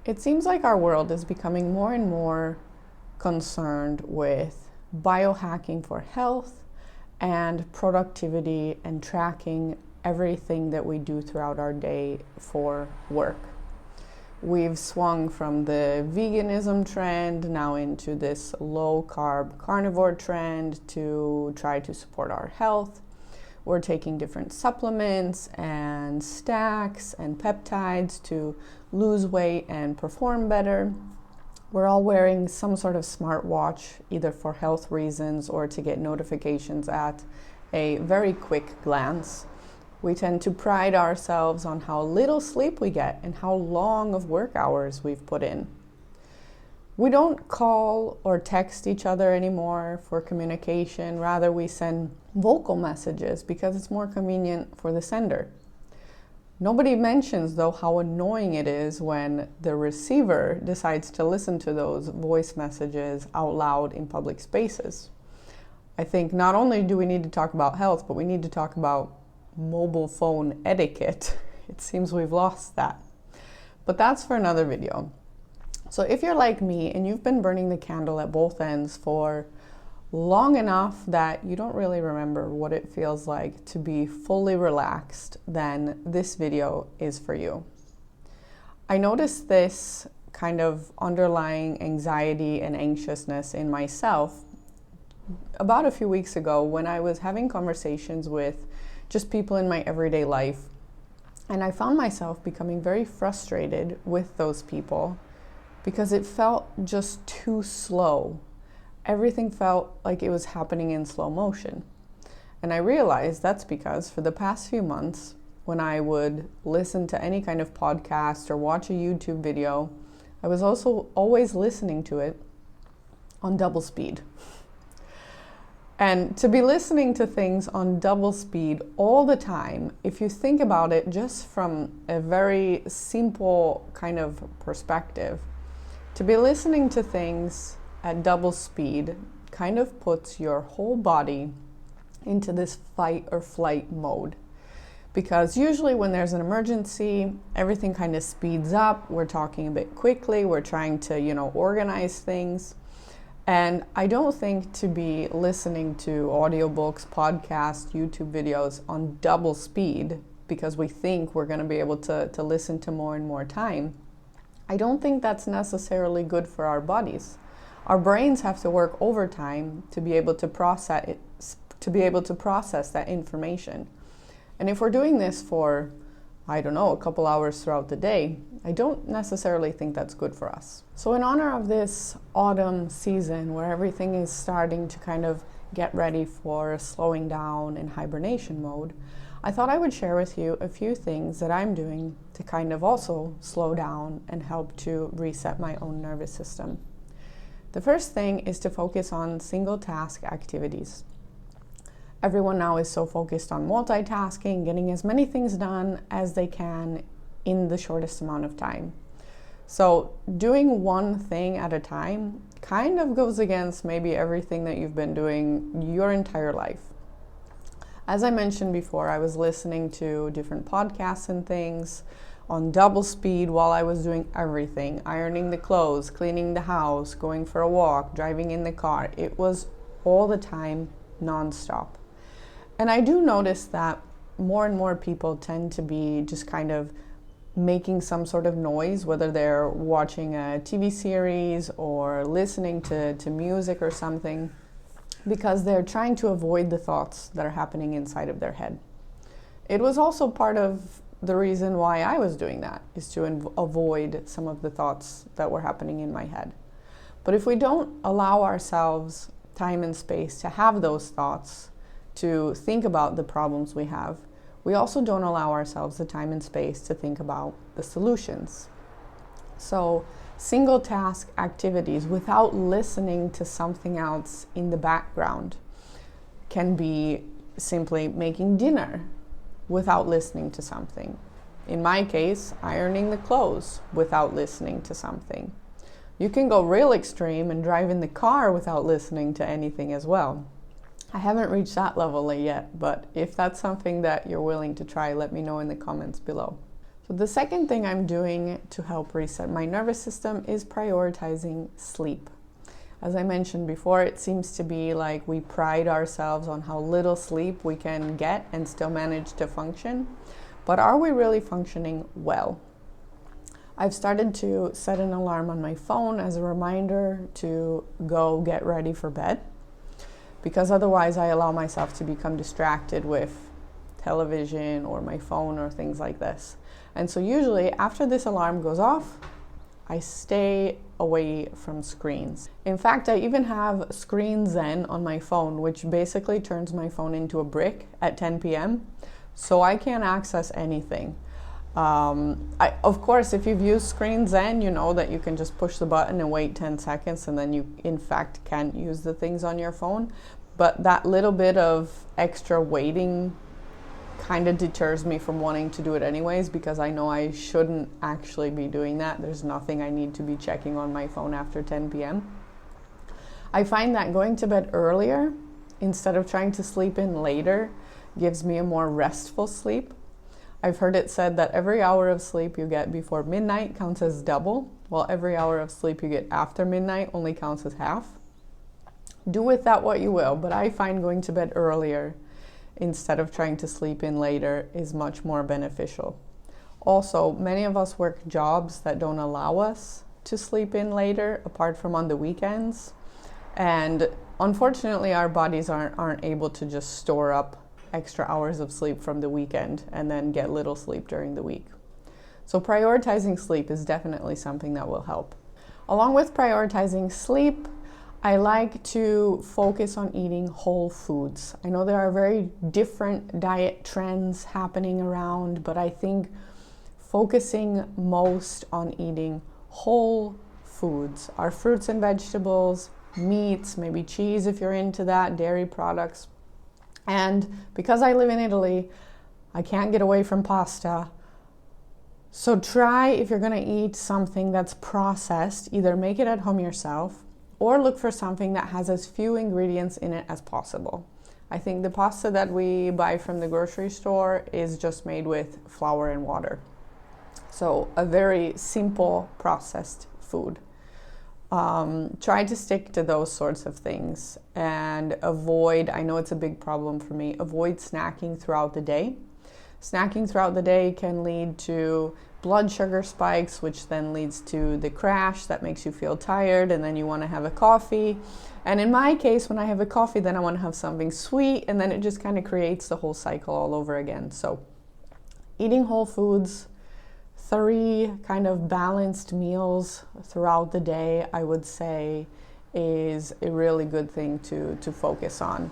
It seems like our world is becoming more and more concerned with biohacking for health and productivity and tracking everything that we do throughout our day for work. We've swung from the veganism trend now into this low carb carnivore trend to try to support our health. We're taking different supplements and stacks and peptides to lose weight and perform better. We're all wearing some sort of smartwatch, either for health reasons or to get notifications at a very quick glance. We tend to pride ourselves on how little sleep we get and how long of work hours we've put in. We don't call or text each other anymore for communication. Rather, we send vocal messages because it's more convenient for the sender. Nobody mentions, though, how annoying it is when the receiver decides to listen to those voice messages out loud in public spaces. I think not only do we need to talk about health, but we need to talk about mobile phone etiquette. It seems we've lost that. But that's for another video. So if you're like me and you've been burning the candle at both ends for long enough that you don't really remember what it feels like to be fully relaxed, then this video is for you. I noticed this kind of underlying anxiety and anxiousness in myself about a few weeks ago when I was having conversations with just people in my everyday life. And I found myself becoming very frustrated with those people because it felt just too slow. Everything felt like it was happening in slow motion. And I realized that's because for the past few months, when I would listen to any kind of podcast or watch a YouTube video, I was also always listening to it on double speed. And to be listening to things on double speed all the time, if you think about it just from a very simple kind of perspective, to be listening to things at double speed kind of puts your whole body into this fight or flight mode. Because usually when there's an emergency, everything kind of speeds up. We're talking a bit quickly. We're trying to, organize things. And I don't think to be listening to audiobooks, podcasts, YouTube videos on double speed because we think we're going to be able to listen to more and more time, I don't think that's necessarily good for our bodies. Our brains have to work overtime to be able to process that information. And if we're doing this for, a couple hours throughout the day, I don't necessarily think that's good for us. So in honor of this autumn season where everything is starting to kind of get ready for slowing down in hibernation mode, I thought I would share with you a few things that I'm doing to kind of also slow down and help to reset my own nervous system. The first thing is to focus on single task activities. Everyone now is so focused on multitasking, getting as many things done as they can in the shortest amount of time. So doing one thing at a time kind of goes against maybe everything that you've been doing your entire life. As I mentioned before, I was listening to different podcasts and things on double speed while I was doing everything, ironing the clothes, cleaning the house, going for a walk, driving in the car. It was all the time, nonstop. And I do notice that more and more people tend to be just kind of making some sort of noise, whether they're watching a TV series or listening to music or something, because they're trying to avoid the thoughts that are happening inside of their head. It was also part of the reason why I was doing that, is to avoid some of the thoughts that were happening in my head. But if we don't allow ourselves time and space to have those thoughts, to think about the problems we have, we also don't allow ourselves the time and space to think about the solutions. So single task activities without listening to something else in the background can be simply making dinner without listening to something. In my case, ironing the clothes without listening to something. You can go real extreme and drive in the car without listening to anything as well. I haven't reached that level yet, but if that's something that you're willing to try, let me know in the comments below. So the second thing I'm doing to help reset my nervous system is prioritizing sleep. As I mentioned before, it seems to be like we pride ourselves on how little sleep we can get and still manage to function. But are we really functioning well? I've started to set an alarm on my phone as a reminder to go get ready for bed, because otherwise I allow myself to become distracted with television or my phone or things like this. And so usually after this alarm goes off, I stay away from screens. In fact, I even have Screen Zen on my phone, which basically turns my phone into a brick at 10 p.m. so I can't access anything. Of course, if you've used Screen Zen, you know that you can just push the button and wait 10 seconds and then you in fact can't use the things on your phone. But that little bit of extra waiting kind of deters me from wanting to do it anyways, because I know I shouldn't actually be doing that. There's nothing I need to be checking on my phone after 10 p.m. I find that going to bed earlier instead of trying to sleep in later gives me a more restful sleep. I've heard it said that every hour of sleep you get before midnight counts as double, while every hour of sleep you get after midnight only counts as half. Do with that what you will, but I find going to bed earlier instead of trying to sleep in later is much more beneficial. Also, many of us work jobs that don't allow us to sleep in later, apart from on the weekends. And unfortunately, our bodies aren't able to just store up extra hours of sleep from the weekend and then get little sleep during the week. So prioritizing sleep is definitely something that will help. Along with prioritizing sleep, I like to focus on eating whole foods. I know there are very different diet trends happening around, but I think focusing most on eating whole foods, our fruits and vegetables, meats, maybe cheese if you're into that, dairy products. And because I live in Italy, I can't get away from pasta. So try, if you're gonna eat something that's processed, either make it at home yourself or look for something that has as few ingredients in it as possible. I think the pasta that we buy from the grocery store is just made with flour and water. So a very simple processed food. Try to stick to those sorts of things and avoid, I know it's a big problem for me, avoid snacking throughout the day. Snacking throughout the day can lead to blood sugar spikes, which then leads to the crash that makes you feel tired, and then you want to have a coffee. And in my case, when I have a coffee, then I want to have something sweet, and then it just kind of creates the whole cycle all over again. So eating whole foods, 3 kind of balanced meals throughout the day, I would say, is a really good thing to focus on.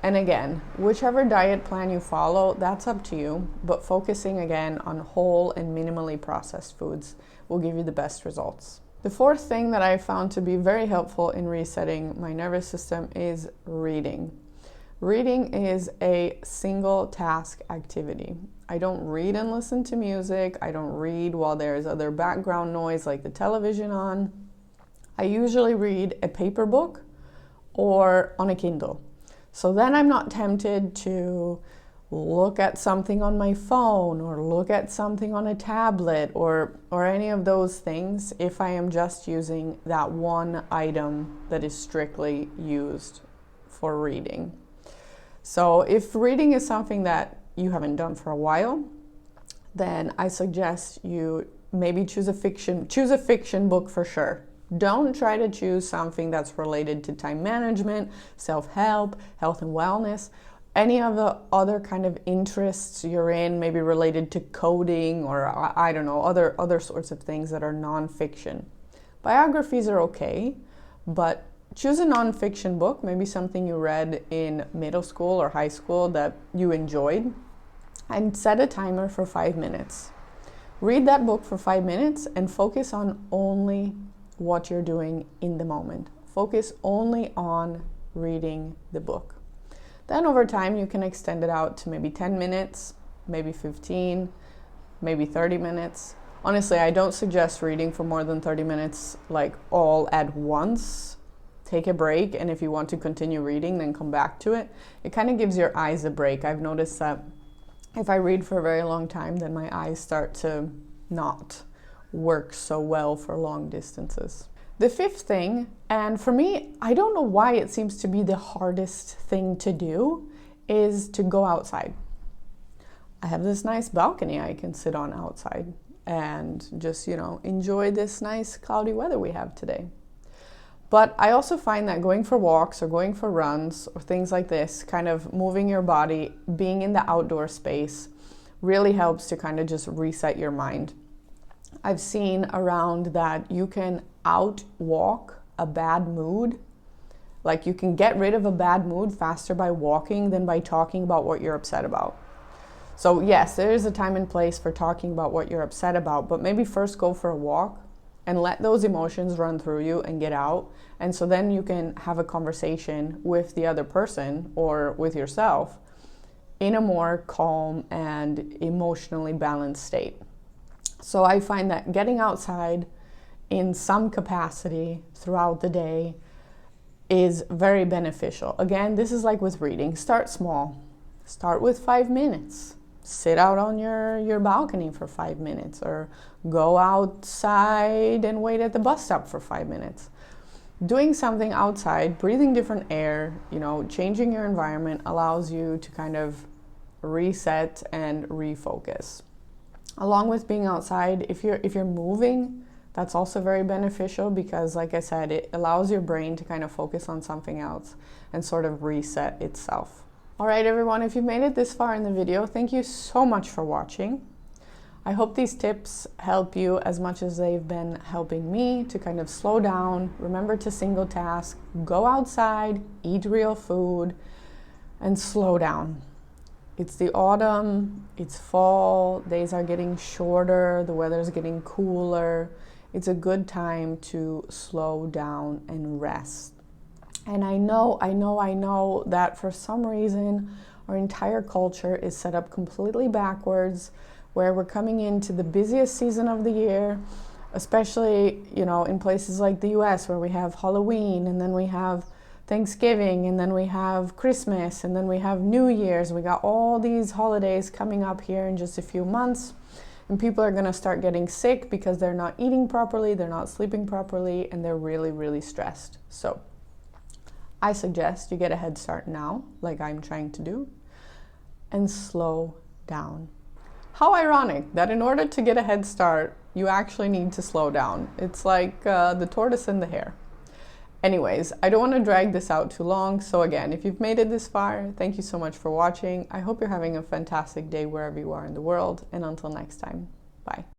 And again, whichever diet plan you follow, that's up to you, but focusing again on whole and minimally processed foods will give you the best results. The 4th thing that I found to be very helpful in resetting my nervous system is reading. Reading is a single task activity. I don't read and listen to music. I don't read while there's other background noise like the television on. I usually read a paper book or on a Kindle. So then I'm not tempted to look at something on my phone or look at something on a tablet or any of those things if I am just using that one item that is strictly used for reading. So if reading is something that you haven't done for a while, then I suggest you maybe choose a fiction book for sure. Don't try to choose something that's related to time management, self-help, health and wellness, any of the other kind of interests you're in, maybe related to coding or I don't know, other sorts of things that are nonfiction. Biographies are okay, but choose a nonfiction book, maybe something you read in middle school or high school that you enjoyed, and set a timer for 5 minutes. Read that book for 5 minutes and focus on only what you're doing in the moment. Focus only on reading the book. Then over time you can extend it out to maybe 10 minutes, maybe 15, maybe 30 minutes. Honestly, I don't suggest reading for more than 30 minutes like all at once. Take a break, and if you want to continue reading, then come back to it. It kind of gives your eyes a break. I've noticed that if I read for a very long time, then my eyes start to not work so well for long distances. The fifth thing, and for me, I don't know why it seems to be the hardest thing to do, is to go outside. I have this nice balcony I can sit on outside and just, enjoy this nice cloudy weather we have today. But I also find that going for walks or going for runs or things like this, kind of moving your body, being in the outdoor space, really helps to kind of just reset your mind. I've seen around that you can outwalk a bad mood. Like, you can get rid of a bad mood faster by walking than by talking about what you're upset about. So yes, there is a time and place for talking about what you're upset about, but maybe first go for a walk and let those emotions run through you and get out. And so then you can have a conversation with the other person or with yourself in a more calm and emotionally balanced state. So I find that getting outside in some capacity throughout the day is very beneficial. Again, this is like with reading. Start small. Start with 5 minutes. Sit out on your balcony for 5 minutes, or go outside and wait at the bus stop for 5 minutes. Doing something outside, breathing different air, changing your environment allows you to kind of reset and refocus. Along with being outside, if you're moving, that's also very beneficial because, like I said, it allows your brain to kind of focus on something else and sort of reset itself. All right, everyone, if you've made it this far in the video, thank you so much for watching. I hope these tips help you as much as they've been helping me to kind of slow down, remember to single task, go outside, eat real food, and slow down. It's the autumn, it's fall, days are getting shorter, the weather's getting cooler. It's a good time to slow down and rest. And I know that for some reason our entire culture is set up completely backwards, where we're coming into the busiest season of the year, especially, in places like the US, where we have Halloween, and then we have Thanksgiving, and then we have Christmas, and then we have New Year's. We got all these holidays coming up here in just a few months, and people are going to start getting sick because they're not eating properly, they're not sleeping properly, and they're really, really stressed. So I suggest you get a head start now, like I'm trying to do, and slow down. How ironic that in order to get a head start, you actually need to slow down. It's like the tortoise and the hare. Anyways, I don't want to drag this out too long. So again, if you've made it this far, thank you so much for watching. I hope you're having a fantastic day wherever you are in the world. And until next time, bye.